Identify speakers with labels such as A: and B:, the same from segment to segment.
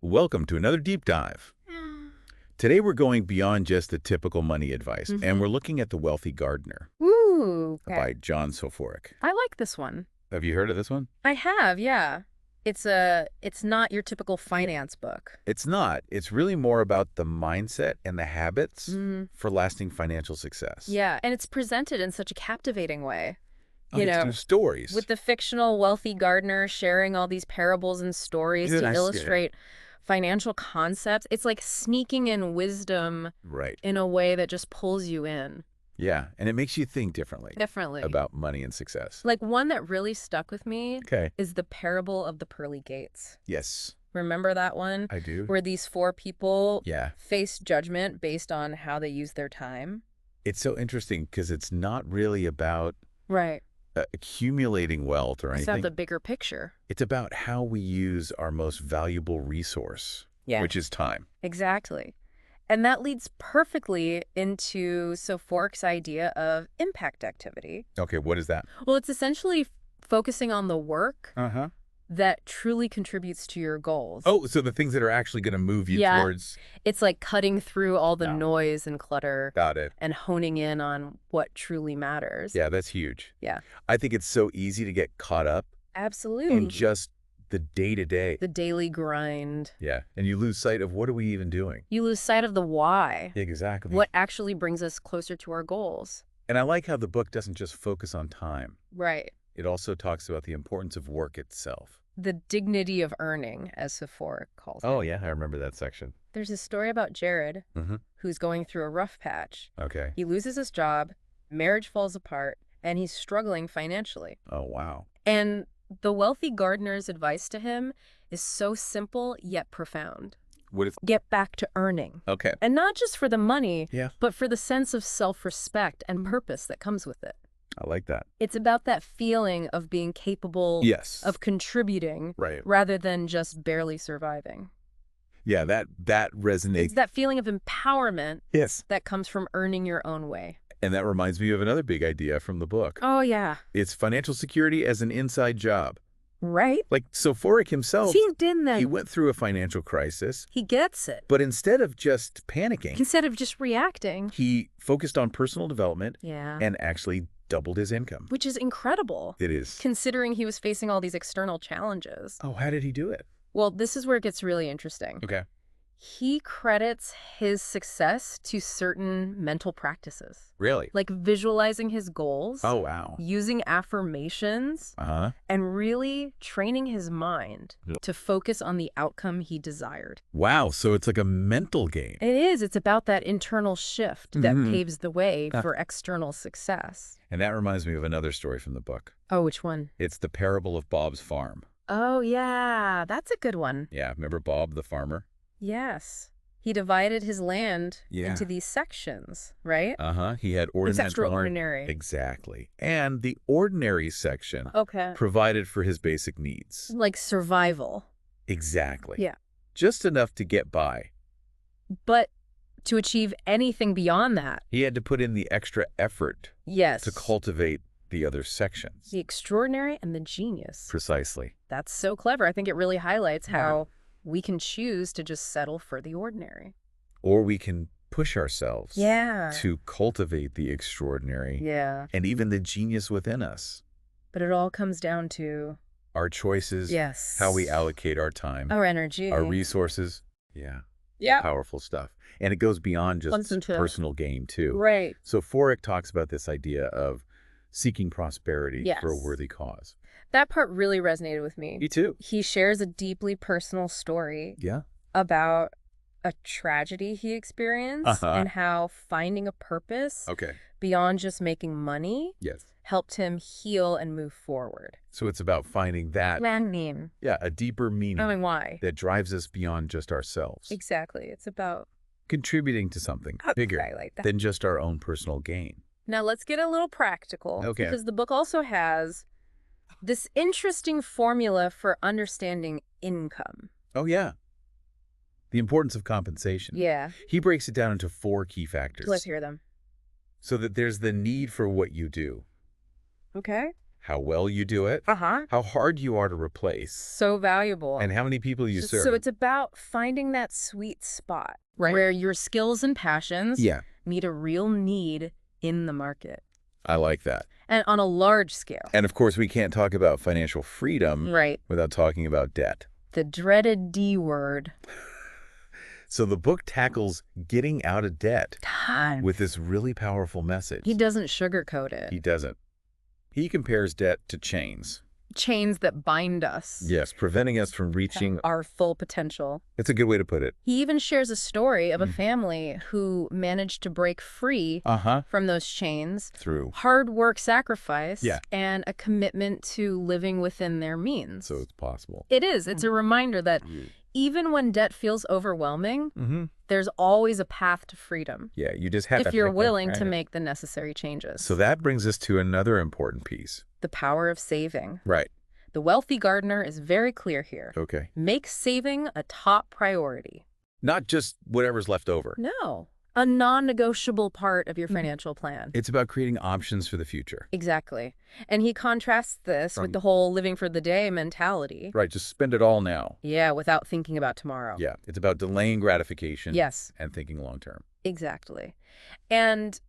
A: Welcome to another deep dive. Today we're going beyond just the typical money advice, and we're looking at The Wealthy Gardener
B: Ooh, okay.
A: by John Soforic.
B: I like this one.
A: Have you heard of this one?
B: I have, yeah. It's not your typical finance book.
A: It's not. It's really more about the mindset and the habits
B: Mm,
A: for lasting financial success.
B: yeah, and it's presented in such a captivating way.
A: Oh,
B: You
A: it's
B: know,
A: through stories.
B: with the fictional wealthy gardener sharing all these parables and stories
A: Dude,
B: to
A: I see it.
B: illustrate financial concepts. It's like sneaking in wisdom
A: Right.
B: in a way that just pulls you in.
A: Yeah, and it makes you think differently
B: Definitely.
A: about money and success.
B: Like one that really stuck with me
A: Okay.
B: is the parable of the pearly gates.
A: Yes,
B: Remember that one?
A: I do.
B: Where these four people
A: Yeah.
B: face judgment based on how they use their time.
A: It's so interesting because it's not really about
B: Right.
A: accumulating wealth or
B: It's about
A: anything.
B: the bigger picture.
A: It's about how we use our most valuable resource,
B: Yeah.
A: which is time.
B: Exactly. And that leads perfectly into Soforic's idea of impact activity.
A: Okay, what is that?
B: Well, it's essentially focusing on the work
A: Uh-huh.
B: that truly contributes to your goals.
A: Oh, so the things that are actually going to move you
B: Yeah.
A: towards...
B: It's like cutting through all the
A: Yeah.
B: noise and clutter
A: Got it.
B: and honing in on what truly matters.
A: Yeah, that's huge.
B: Yeah.
A: I think it's so easy to get caught up
B: Absolutely.
A: in just the day-to-day.
B: The daily grind.
A: Yeah, and you lose sight of what are we even doing?
B: You lose sight of the why.
A: Exactly.
B: What actually brings us closer to our goals.
A: And I like how the book doesn't just focus on time.
B: Right.
A: It also talks about the importance of work itself.
B: The dignity of earning, as Soforic calls it.
A: Oh, yeah, I remember that section.
B: There's a story about Jared,
A: Mm-hmm.
B: who's going through a rough patch.
A: Okay.
B: He loses his job, marriage falls apart, and he's struggling financially.
A: Oh, wow.
B: And the wealthy gardener's advice to him is so simple yet profound.
A: What is...
B: Get back to earning.
A: Okay.
B: And not just for the money,
A: Yeah,
B: but for the sense of self-respect and purpose that comes with it.
A: I like that.
B: It's about that feeling of being capable
A: Yes.
B: of contributing
A: Right.
B: rather than just barely surviving.
A: Yeah, that resonates.
B: It's that feeling of empowerment
A: Yes.
B: that comes from earning your own way.
A: And that reminds me of another big idea from the book.
B: Oh, yeah.
A: It's financial security as an inside job.
B: Right?
A: Like Soforic himself,
B: He did that.
A: he went through a financial crisis,
B: He gets it.
A: but instead of just panicking,
B: Instead of just reacting.
A: he focused on personal development
B: Yeah.
A: and actually doubled his income.
B: Which is incredible,
A: It is.
B: considering he was facing all these external challenges.
A: Oh, how did he do it?
B: Well, this is where it gets really interesting.
A: Okay.
B: He credits his success to certain mental practices,
A: Really?
B: like visualizing his goals,
A: Oh, wow.
B: using affirmations,
A: Uh-huh.
B: and really training his mind
A: Yep.
B: to focus on the outcome he desired.
A: Wow, so it's like a mental game.
B: It is. It's about that internal shift that
A: Mhm.
B: paves the way
A: Ah.
B: for external success.
A: And that reminds me of another story from the book.
B: Oh, which one?
A: It's the parable of Bob's farm.
B: Oh, yeah. That's a good one.
A: Yeah, remember Bob the farmer?
B: Yes. He divided his land
A: Yeah.
B: into these sections, right?
A: Uh-huh. He had
B: It's
A: ordinary...
B: extraordinary.
A: Exactly. And the ordinary section
B: Okay.
A: provided for his basic needs.
B: Like survival.
A: Exactly.
B: Yeah.
A: Just enough to get by.
B: But to achieve anything beyond that,
A: He had to put in the extra effort
B: yes.
A: to cultivate the other sections.
B: The extraordinary and the genius.
A: Precisely.
B: That's so clever. I think it really highlights how we can choose to just settle for the ordinary.
A: Or we can push ourselves
B: Yeah.
A: to cultivate the extraordinary
B: Yeah.
A: and even the genius within us.
B: But it all comes down to,
A: Our choices,
B: yes,
A: how we allocate our time,
B: our energy.
A: our resources. Yeah.
B: Yeah.
A: Powerful stuff. And it goes beyond
B: Once
A: just
B: into-
A: personal gain, too.
B: Right.
A: So Forick talks about this idea of seeking prosperity
B: Yes.
A: for a worthy cause.
B: That part really resonated with me.
A: Me too.
B: He shares a deeply personal story
A: Yeah.
B: about a tragedy he experienced
A: Uh-huh.
B: and how finding a purpose
A: Okay.
B: beyond just making money
A: Yes.
B: helped him heal and move forward.
A: So it's about finding that,
B: Meaning.
A: a deeper meaning
B: Knowing why.
A: that drives us beyond just ourselves,
B: Exactly. It's about
A: contributing to something bigger
B: I like that.
A: than just our own personal gain.
B: Now let's get a little practical.
A: Okay.
B: Because the book also has this interesting formula for understanding income.
A: Oh, yeah. The importance of compensation.
B: Yeah.
A: He breaks it down into 4 key factors.
B: Let's hear them.
A: So that there's the need for what you do.
B: Okay.
A: how well you do it,
B: Uh-huh.
A: how hard you are to replace,
B: So valuable.
A: and how many people you serve.
B: So it's about finding that sweet spot
A: Right.
B: where your skills and passions
A: Yeah,
B: meet a real need in the market
A: I like that.
B: and on a large scale.
A: And of course, we can't talk about financial freedom
B: Right.
A: without talking about debt.
B: The dreaded D word.
A: So the book tackles getting out of debt
B: Time.
A: with this really powerful message.
B: He doesn't sugarcoat it.
A: He doesn't. He compares debt to chains.
B: Chains that bind us.
A: Yes, preventing us from reaching.
B: Our full potential.
A: It's a good way to put it.
B: He even shares a story of a family who managed to break free from those chains.
A: Through.
B: Hard work, sacrifice,
A: Yeah.
B: and a commitment to living within their means.
A: So it's possible.
B: It is. It's a reminder that even when debt feels overwhelming, there's always a path to freedom.
A: Yeah, you just have to
B: if you're
A: pick that,
B: willing to
A: right?
B: make the necessary changes.
A: So that brings us to another important piece.
B: The power of saving.
A: Right.
B: The wealthy gardener is very clear here.
A: Okay.
B: Make saving a top priority.
A: Not just whatever's left over.
B: No. A non-negotiable part of your financial plan.
A: It's about creating options for the future.
B: Exactly. And he contrasts this with the whole living for the day mentality.
A: Right, just spend it all now.
B: Yeah, without thinking about tomorrow.
A: Yeah, it's about delaying gratification.
B: Yes.
A: And thinking long term.
B: Exactly. And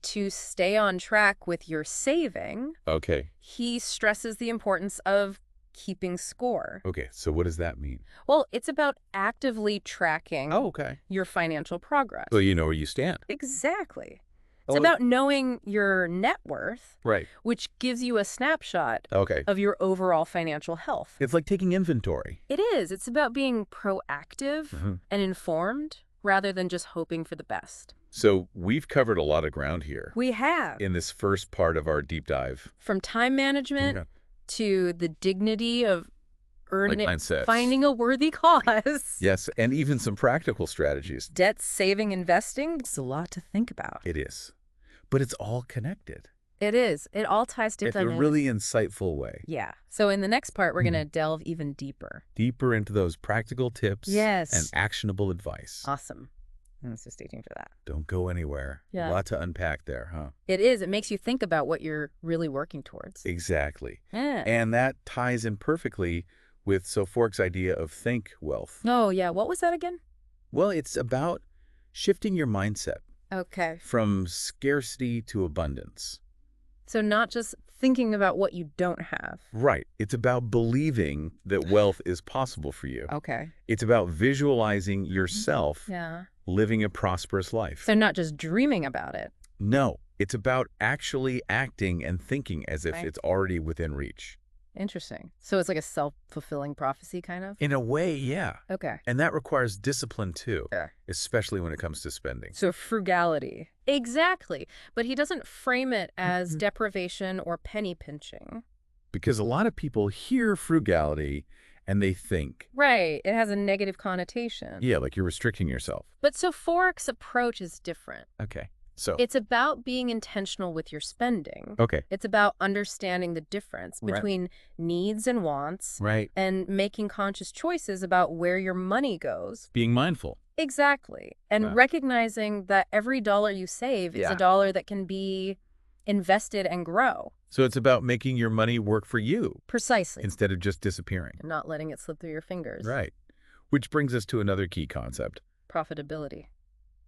B: to stay on track with your saving,
A: Okay.
B: he stresses the importance of keeping score.
A: Okay, so what does that mean?
B: Well, it's about actively tracking
A: okay.
B: your financial progress.
A: So you know where you stand.
B: Exactly. It's
A: Oh,
B: about knowing your net worth,
A: Right.
B: which gives you a snapshot
A: Okay.
B: of your overall financial health.
A: It's like taking inventory.
B: It is. It's about being proactive and informed rather than just hoping for the best.
A: So we've covered a lot of ground here
B: We have.
A: in this first part of our deep dive.
B: From time management
A: Okay.
B: to the dignity of earning,
A: mindsets.
B: finding a worthy cause.
A: Yes, and even some practical strategies.
B: Debt, saving, investing, it's a lot to think about.
A: It is. But it's all connected.
B: It is. It all ties
A: In
B: together.
A: a really insightful way.
B: Yeah. So in the next part, we're going to delve even deeper.
A: Deeper into those practical tips
B: Yes.
A: and actionable advice.
B: Awesome. So stay tuned for that.
A: Don't go anywhere.
B: Yeah.
A: A lot to unpack there, huh?
B: It is. It makes you think about what you're really working towards.
A: Exactly.
B: Yeah.
A: And that ties in perfectly with Sofork's idea of think wealth.
B: Oh, yeah. What was that again?
A: Well, it's about shifting your mindset
B: Okay.
A: from scarcity to abundance.
B: So not just thinking about what you don't have.
A: Right. It's about believing that wealth is possible for you.
B: Okay.
A: It's about visualizing yourself
B: Yeah.
A: living a prosperous life.
B: So not just dreaming about it.
A: No, it's about actually acting and thinking as if
B: Right.
A: it's already within reach.
B: Interesting. So it's like a self-fulfilling prophecy kind of?
A: In a way, yeah.
B: Okay.
A: And that requires discipline too,
B: Yeah.
A: especially when it comes to spending.
B: So frugality. Exactly. But he doesn't frame it as deprivation or penny pinching.
A: Because a lot of people hear frugality and they think,
B: Right. It has a negative connotation.
A: yeah, like you're restricting yourself.
B: But Sofork's approach is different.
A: Okay. So,
B: It's about being intentional with your spending.
A: okay.
B: It's about understanding the difference
A: Right.
B: between needs and wants
A: Right.
B: and making conscious choices about where your money goes.
A: Being mindful.
B: Exactly. And
A: Wow.
B: recognizing that every dollar you save is
A: Yeah.
B: a dollar that can be invested and grow.
A: So it's about making your money work for you
B: Precisely.
A: instead of just disappearing.
B: And not letting it slip through your fingers.
A: Right. Which brings us to another key concept.
B: Profitability.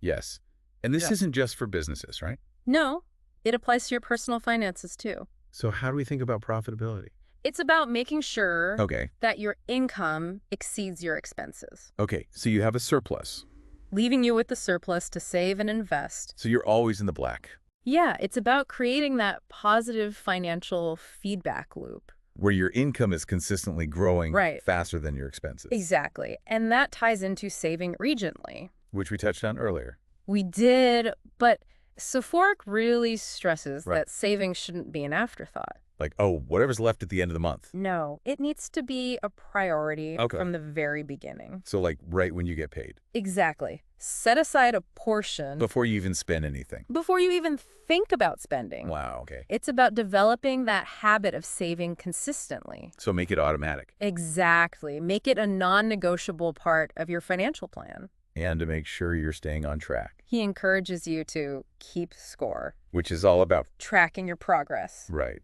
A: Yes. And this
B: Yeah.
A: isn't just for businesses, right?
B: No, it applies to your personal finances too.
A: So how do we think about profitability?
B: It's about making sure
A: Okay.
B: that your income exceeds your expenses,
A: Okay. So you have a surplus.
B: leaving you with the surplus to save and invest.
A: So you're always in the black,
B: Yeah, it's about creating that positive financial feedback loop.
A: where your income is consistently growing
B: Right.
A: faster than your expenses,
B: Exactly. And that ties into saving regently.
A: which we touched on earlier.
B: We did, but Sofork really stresses
A: Right.
B: that saving shouldn't be an afterthought.
A: Like, oh, whatever's left at the end of the month.
B: No, it needs to be a priority
A: Okay.
B: from the very beginning.
A: So like right when you get paid,
B: Exactly. Set aside a portion
A: before you even spend anything.
B: before you even think about spending.
A: Wow. Okay.
B: It's about developing that habit of saving consistently.
A: So make it automatic.
B: Exactly. Make it a non-negotiable part of your financial plan.
A: And to make sure you're staying on track,
B: He encourages you to keep score,
A: which is all about,
B: tracking your progress.
A: right.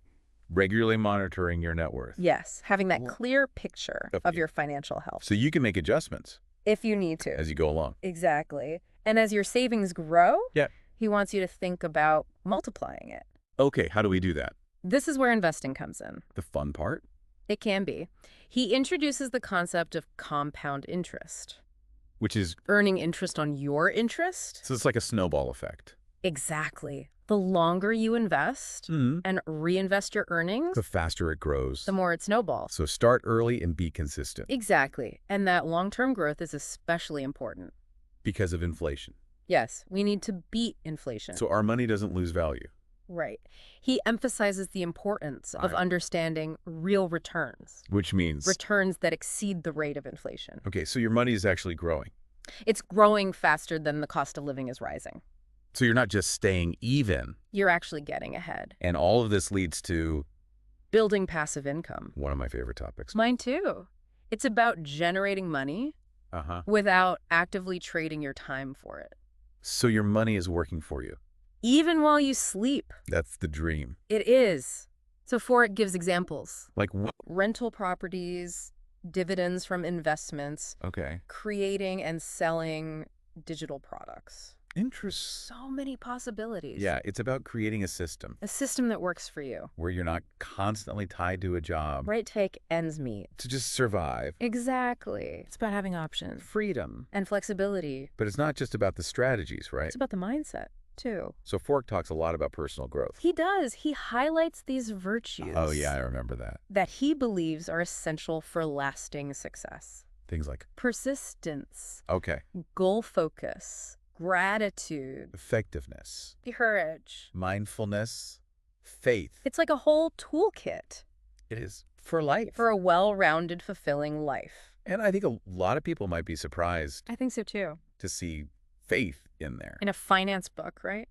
A: Regularly monitoring your net worth.
B: Yes, having that
A: Well,
B: clear picture of
A: okay.
B: your financial health.
A: So you can make adjustments
B: If you need to.
A: as you go along.
B: Exactly. And as your savings grow,
A: Yeah.
B: he wants you to think about multiplying it.
A: Okay, how do we do that?
B: This is where investing comes in.
A: The fun part?
B: It can be. He introduces the concept of compound interest.
A: Which is,
B: Earning interest on your interest?
A: so it's like a snowball effect.
B: Exactly. The longer you invest and reinvest your earnings,
A: The faster it grows.
B: the more it snowballs.
A: So start early and be consistent
B: Exactly. And that long-term growth is especially important.
A: because of inflation.
B: Yes, we need to beat inflation.
A: So our money doesn't lose value.
B: Right. He emphasizes the importance of
A: Right.
B: understanding real returns.
A: Which means,
B: Returns that exceed the rate of inflation.
A: okay, so your money is actually growing.
B: It's growing faster than the cost of living is rising.
A: So you're not just staying even.
B: You're actually getting ahead.
A: And all of this leads to
B: Building passive income.
A: one of my favorite topics.
B: Mine too. It's about generating money
A: Uh-huh.
B: without actively trading your time for it.
A: So your money is working for you.
B: Even while you sleep.
A: That's the dream.
B: It is. So Forex gives examples.
A: Like what?
B: Rental properties, dividends from investments,
A: Okay.
B: creating and selling digital products.
A: Interesting.
B: So many possibilities.
A: Yeah, it's about creating a system
B: A system that works for you.
A: where you're not constantly tied to a job
B: Right take ends meet.
A: to just survive.
B: Exactly. It's about having options.
A: Freedom.
B: And flexibility.
A: But it's not just about the strategies, right?
B: It's about the mindset, too.
A: So Fork talks a lot about personal growth.
B: He does. He highlights these virtues.
A: Oh, yeah, I remember that.
B: That he believes are essential for lasting success.
A: Things like,
B: Persistence,
A: okay,
B: goal focus, gratitude,
A: effectiveness,
B: courage.
A: mindfulness, faith.
B: It's like a whole toolkit
A: It is for life.
B: for a well-rounded, fulfilling life.
A: And I think a lot of people might be surprised
B: I think so, too.
A: to see faith in there.
B: In a finance book, right?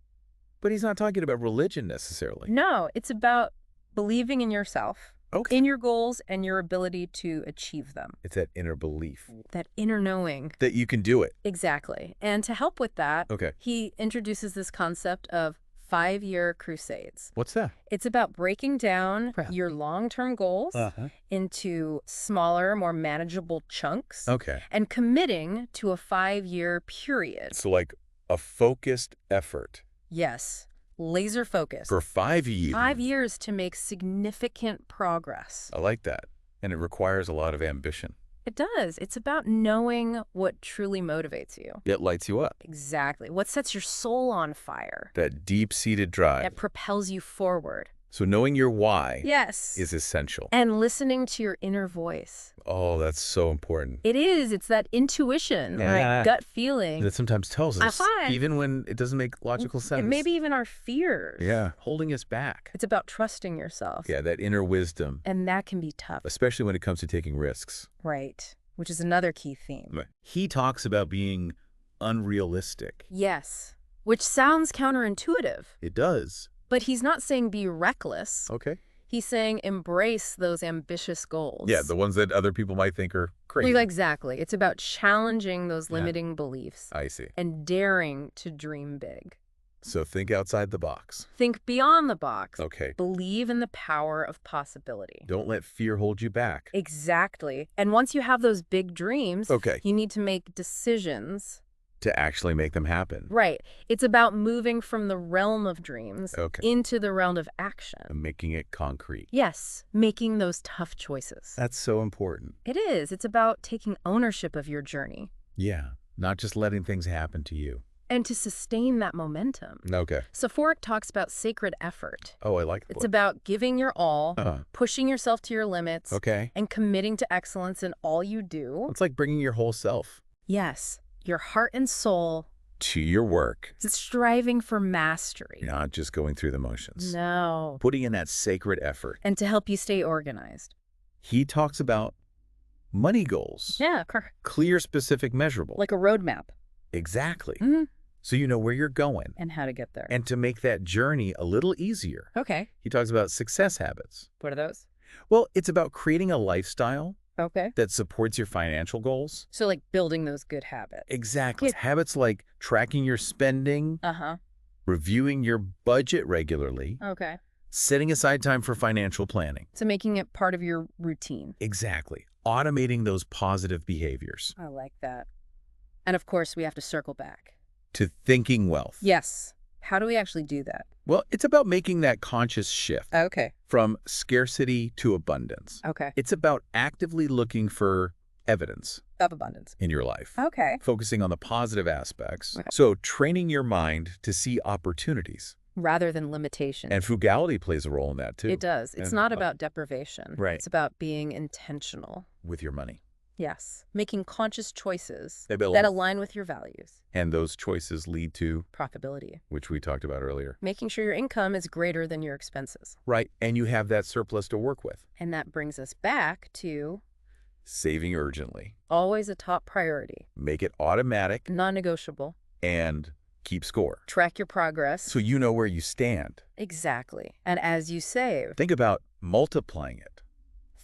A: But he's not talking about religion necessarily.
B: No, it's about believing in yourself,
A: Okay.
B: in your goals, and your ability to achieve them.
A: It's that inner belief
B: That inner knowing.
A: that you can do it.
B: Exactly. And to help with that,
A: Okay.
B: he introduces this concept of 5-year crusades.
A: What's that?
B: It's about breaking down
A: Yeah.
B: your long-term goals
A: Uh-huh.
B: into smaller, more manageable chunks
A: Okay.
B: and committing to a 5-year period.
A: So like a focused effort
B: Yes, laser focused.
A: for 5 years.
B: 5 years to make significant progress.
A: I like that. And it requires a lot of ambition.
B: It does. It's about knowing what truly motivates you.
A: It lights you up.
B: Exactly. What sets your soul on fire.
A: That deep-seated drive.
B: That propels you forward.
A: So knowing your why
B: Yes.
A: is essential.
B: And listening to your inner voice.
A: Oh, that's so important.
B: It is. It's that intuition,
A: Yeah.
B: right? Gut feeling.
A: That sometimes tells us,
B: Uh-huh.
A: even when it doesn't make logical sense.
B: And maybe even our fears.
A: Yeah, holding us back.
B: It's about trusting yourself.
A: Yeah, that inner wisdom,
B: And that can be tough.
A: especially when it comes to taking risks.
B: Right. Which is another key theme.
A: He talks about being unrealistic.
B: Yes. Which sounds counterintuitive.
A: It does.
B: But he's not saying be reckless.
A: Okay.
B: He's saying embrace those ambitious goals.
A: Yeah, the ones that other people might think are crazy.
B: Exactly. It's about challenging those
A: Yeah.
B: limiting beliefs
A: I see.
B: and daring to dream big.
A: So think outside the box.
B: Think beyond the box.
A: Okay.
B: Believe in the power of possibility.
A: Don't let fear hold you back.
B: Exactly. And once you have those big dreams,
A: Okay.
B: you need to make decisions.
A: To actually make them happen.
B: Right. It's about moving from the realm of dreams
A: Okay.
B: into the realm of action.
A: And making it concrete.
B: Yes, making those tough choices.
A: That's so important.
B: It is. It's about taking ownership of your journey
A: Yeah. Not just letting things happen to you.
B: and to sustain that momentum.
A: Okay.
B: Sephoric talks about sacred effort.
A: Oh, I like the
B: It's
A: book.
B: about giving your all, pushing yourself to your limits,
A: Okay.
B: and committing to excellence in all you do.
A: It's like bringing your whole self
B: Yes, your heart and soul,
A: to your work,
B: striving for mastery.
A: not just going through the motions.
B: No.
A: Putting in that sacred effort.
B: And to help you stay organized.
A: He talks about money goals.
B: Yeah,
A: Clear, specific, measurable.
B: like a roadmap.
A: Exactly.
B: Mhm.
A: So you know where you're going.
B: And how to get there.
A: And to make that journey a little easier,
B: Okay.
A: he talks about success habits.
B: What are those?
A: Well, it's about creating a lifestyle
B: Okay.
A: that supports your financial goals.
B: So like building those good habits.
A: Exactly. Habits like tracking your spending,
B: Uh-huh.
A: reviewing your budget regularly,
B: Okay.
A: Setting aside time for financial planning.
B: So making it part of your routine.
A: Exactly. Automating those positive behaviors.
B: I like that. And of course, we have to circle back.
A: To thinking wealth.
B: Yes. How do we actually do that?
A: Well, it's about making that conscious shift
B: Okay.
A: from scarcity to abundance.
B: Okay.
A: It's about actively looking for evidence
B: Of abundance.
A: in your life.
B: Okay.
A: Focusing on the positive aspects.
B: Okay.
A: So training your mind to see opportunities.
B: Rather than limitations.
A: And frugality plays a role in that too.
B: It does. It's
A: And,
B: not about deprivation.
A: right.
B: It's about being intentional.
A: With your money.
B: Yes. Making conscious choices
A: They build-
B: that align with your values.
A: And those choices lead to,
B: Profitability.
A: which we talked about earlier.
B: Making sure your income is greater than your expenses.
A: Right. And you have that surplus to work with.
B: And that brings us back to
A: Saving urgently.
B: always a top priority.
A: Make it automatic
B: Non-negotiable.
A: and keep score.
B: Track your progress.
A: So you know where you stand.
B: Exactly. And as you save,
A: Think about multiplying it.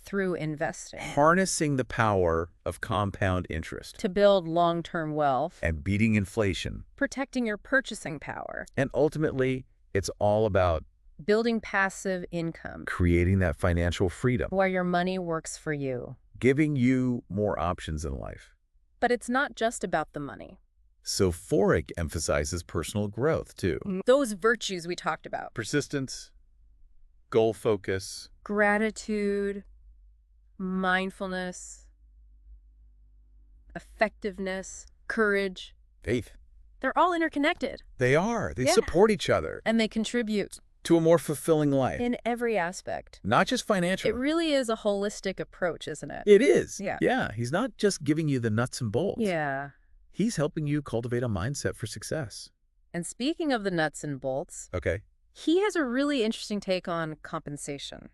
B: through investing,
A: Harnessing the power of compound interest.
B: to build long-term wealth,
A: And beating inflation.
B: protecting your purchasing power,
A: And ultimately, it's all about
B: building passive income,
A: creating that financial freedom.
B: where your money works for you.
A: Giving you more options in life.
B: But it's not just about the money.
A: So Forex emphasizes personal growth too.
B: Those virtues we talked about.
A: Persistence, goal focus.
B: Gratitude, mindfulness, effectiveness, courage.
A: Faith.
B: They're all interconnected.
A: They are. They
B: Yeah.
A: support each other
B: And they contribute
A: to a more fulfilling life.
B: in every aspect.
A: Not just financial.
B: It really is a holistic approach, isn't it?
A: It is.
B: Yeah.
A: Yeah. He's not just giving you the nuts and bolts.
B: Yeah.
A: He's helping you cultivate a mindset for success.
B: And speaking of the nuts and bolts,
A: Okay.
B: he has a really interesting take on compensation.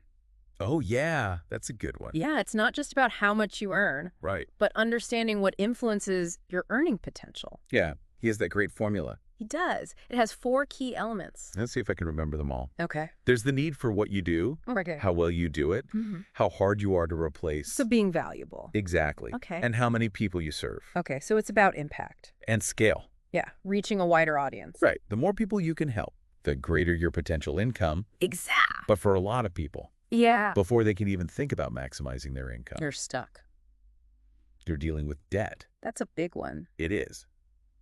A: Oh, yeah. That's a good one.
B: Yeah, it's not just about how much you earn,
A: Right.
B: but understanding what influences your earning potential.
A: Yeah. He has that great formula.
B: He does. It has 4 key elements.
A: Let's see if I can remember them all.
B: Okay.
A: There's the need for what you do,
B: Okay.
A: how well you do it, how hard you are to replace.
B: So being valuable.
A: Exactly.
B: Okay.
A: And how many people you serve.
B: Okay, so it's about impact.
A: And scale.
B: Yeah, reaching a wider audience.
A: Right. The more people you can help, the greater your potential income.
B: Exactly.
A: But for a lot of people,
B: Yeah.
A: before they can even think about maximizing their income,
B: You're stuck.
A: you're dealing with debt.
B: That's a big one.
A: It is.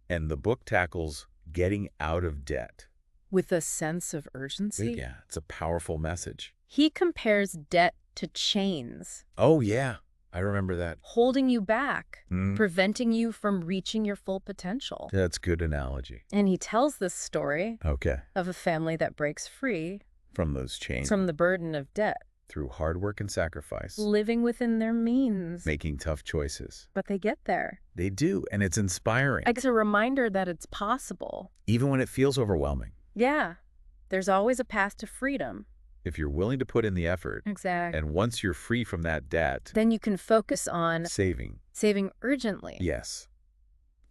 A: And the book tackles getting out of debt.
B: With a sense of urgency.
A: Yeah, it's a powerful message.
B: He compares debt to chains,
A: Oh, yeah. I remember that.
B: holding you back,
A: Mm.
B: preventing you from reaching your full potential.
A: That's good analogy.
B: And he tells this story
A: Okay.
B: of a family that breaks free
A: From those chains,
B: from the burden of debt,
A: through hard work and sacrifice,
B: living within their means.
A: making tough choices.
B: But they get there.
A: They do, and it's inspiring,
B: It's a reminder that it's possible.
A: even when it feels overwhelming.
B: Yeah, there's always a path to freedom.
A: If you're willing to put in the effort,
B: Exactly.
A: and once you're free from that debt,
B: Then you can focus on
A: saving.
B: saving urgently.
A: Yes.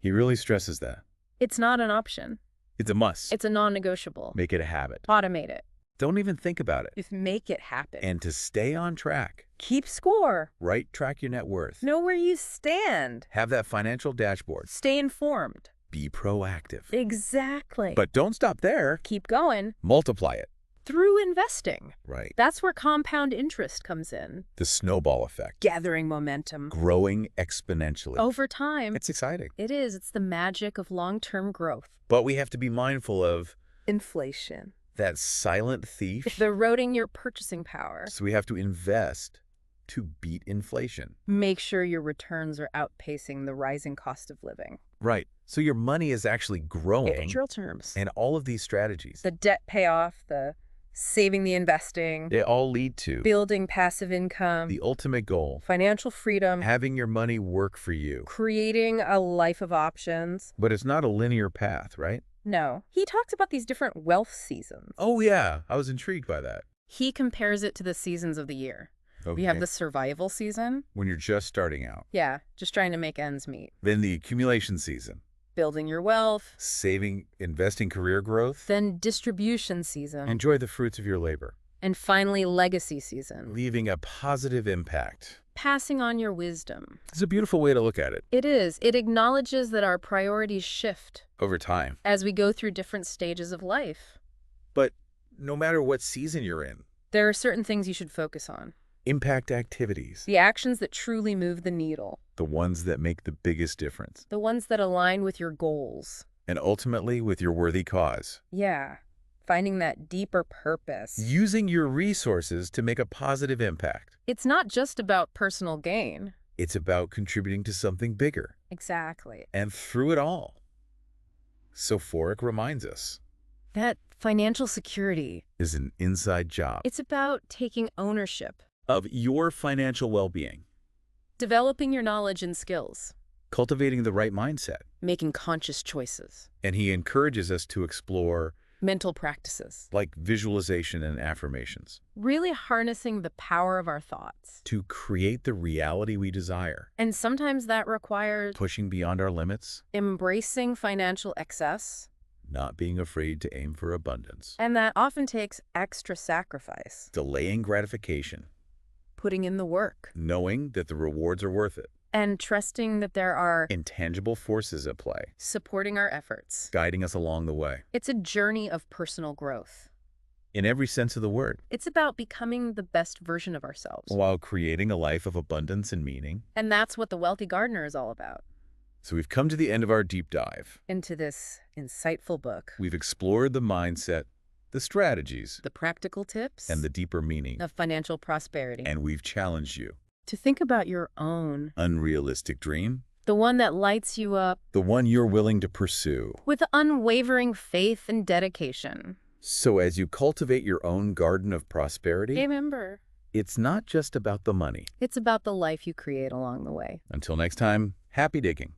A: He really stresses that.
B: It's not an option.
A: It's a must.
B: It's a non-negotiable.
A: Make it a habit.
B: Automate it.
A: Don't even think about it.
B: Just make it happen.
A: And to stay on track,
B: Keep score.
A: right, track your net worth.
B: Know where you stand.
A: Have that financial dashboard.
B: Stay informed.
A: Be proactive.
B: Exactly.
A: But don't stop there.
B: keep going
A: Multiply it.
B: through investing.
A: Right.
B: That's where compound interest comes in.
A: The snowball effect.
B: Gathering momentum.
A: Growing exponentially.
B: Over time.
A: It's exciting.
B: It is. It's the magic of long-term growth.
A: But we have to be mindful of
B: Inflation.
A: that silent thief.
B: The eroding your purchasing power.
A: So we have to invest to beat inflation.
B: Make sure your returns are outpacing the rising cost of living.
A: Right. So your money is actually growing.
B: In real terms.
A: And all of these strategies,
B: The debt payoff, the saving the investing,
A: they all lead to
B: building passive income,
A: the ultimate goal,
B: financial freedom,
A: having your money work for you.
B: creating a life of options.
A: But it's not a linear path, right?
B: No. He talks about these different wealth seasons.
A: Oh, yeah. I was intrigued by that.
B: He compares it to the seasons of the year.
A: Okay.
B: We have the survival season.
A: When you're just starting out.
B: Yeah, just trying to make ends meet.
A: Then the accumulation season.
B: Building your wealth.
A: Saving, investing career growth.
B: Then distribution season.
A: Enjoy the fruits of your labor.
B: And finally, legacy season.
A: Leaving a positive impact.
B: Passing on your wisdom.
A: It's a beautiful way to look at it.
B: It is. It acknowledges that our priorities shift
A: Over time.
B: as we go through different stages of life.
A: But no matter what season you're in.
B: There are certain things you should focus on.
A: Impact activities,
B: The actions that truly move the needle.
A: the ones that make the biggest difference,
B: The ones that align with your goals.
A: and ultimately with your worthy cause.
B: Yeah, finding that deeper purpose.
A: Using your resources to make a positive impact.
B: It's not just about personal gain.
A: It's about contributing to something bigger.
B: Exactly.
A: And through it all, Sophoric reminds us,
B: That financial security,
A: is an inside job
B: it's about taking ownership,
A: of your financial well-being,
B: developing your knowledge and skills,
A: cultivating the right mindset.
B: making conscious choices,
A: And he encourages us to explore,
B: mental practices,
A: like visualization and affirmations,
B: really harnessing the power of our thoughts.
A: to create the reality we desire,
B: And sometimes that requires
A: pushing beyond our limits,
B: embracing financial excess,
A: not being afraid to aim for abundance,
B: and that often takes extra sacrifice,
A: delaying gratification,
B: putting in the work,
A: knowing that the rewards are worth it,
B: and trusting that there are
A: intangible forces at play,
B: supporting our efforts.
A: guiding us along the way,
B: It's a journey of personal growth.
A: in every sense of the word,
B: It's about becoming the best version of ourselves.
A: while creating a life of abundance and meaning.
B: And that's what The Wealthy Gardener is all about.
A: So we've come to the end of our deep dive.
B: Into this insightful book,
A: We've explored the mindset, the strategies,
B: the practical tips
A: and the deeper meaning,
B: of financial prosperity.
A: and we've challenged you.
B: To think about your own,
A: Unrealistic dream,
B: the one that lights you up
A: the one you're willing to pursue.
B: with unwavering faith and dedication.
A: So as you cultivate your own garden of prosperity,
B: Remember,
A: it's not just about the money.
B: it's about the life you create along the way.
A: Until next time, happy digging.